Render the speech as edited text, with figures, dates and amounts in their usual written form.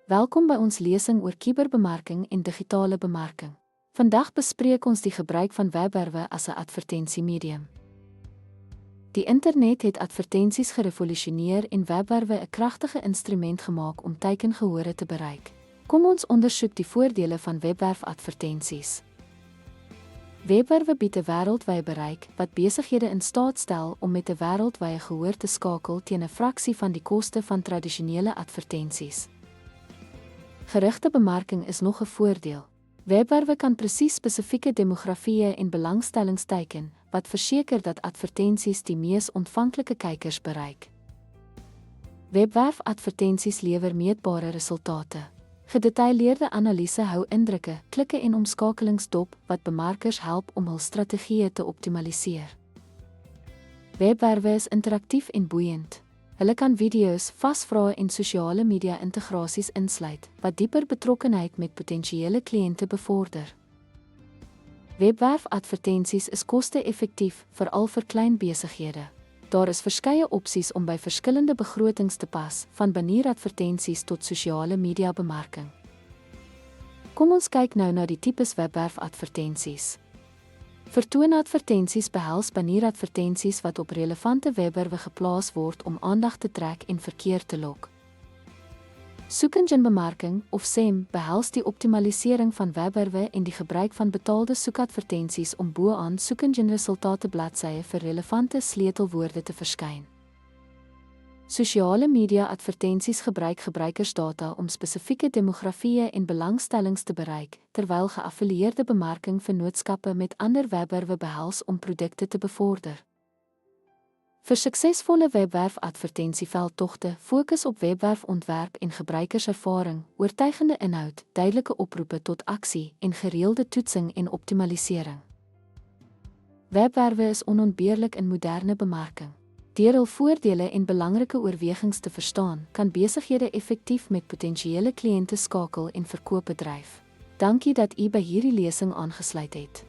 Welkom by ons lesing oor kuberbemarking en digitale bemarking. Vandag bespreek ons die gebruik van webwerwe as 'n advertentiemedium. Die internet het advertensies gerevolusioneer en webwerwe 'n kragtige instrument gemaak om teikengehore te bereik. Kom ons ondersoek die voordele van webwerfadvertensies. Webwerwe bied 'n wêreldwye bereik wat besighede in staat stel om met 'n wêreldwye gehoor te skakel teen 'n fraksie van die koste van tradisionele advertensies. Gerigte bemarking is nog 'n voordeel. Webwerwe kan presies spesifieke demografieë en belangstellings teiken, wat verseker dat advertensies die mees ontvanklike kykers bereik. Webwerfadvertensies lewer meetbare resultate. Gedetailleerde analise hou indrukke, klikke en omskakelings dop wat bemarkers help om hul strategieë te optimaliseer. Webwerwe is interaktief en boeiend. Hulle kan video's, vasvrae en sosiale media integrasies insluit, wat dieper betrokkenheid met potensiële kliënte bevorder. Webwerfadvertensies is koste-effektief, veral vir klein besighede. Daar is verskeie opsies om by verskillende begrotings te pas, van banieradvertensies tot sosiale media bemarking. Kom ons kyk nou na die tipes webwerfadvertensies. Vertoonadvertensies behels banieradvertensies wat op relevante webwerwe geplaas word om aandag te trek en verkeer te lok. Soekenjinebemarking, of SEM, behels die optimalisering van webwerwe en die gebruik van betaalde soekadvertensies om bo-aan soekenjinresultate bladsye vir relevante sleutelwoorde te verskyn. Sosiale media advertensies gebruik gebruikersdata om spesifieke demografieë en belangstellings te bereik, terwyl geaffilieerde bemarking vennootskappe met ander webwerwe behels om produkte te bevorder. Vir suksesvolle webwerfadvertensieveldtogte fokus op webwerfontwerp en gebruikerservaring, oortuigende inhoud, duidelike oproepe tot aksie en gereelde toetsing en optimalisering. Webwerwe is onontbeerlik in moderne bemarking. Deur hul voordele en belangrike oorwegings te verstaan, kan besighede effektief met potensiële kliënte skakel en verkope dryf. Dankie dat u by hierdie lesing aangesluit het.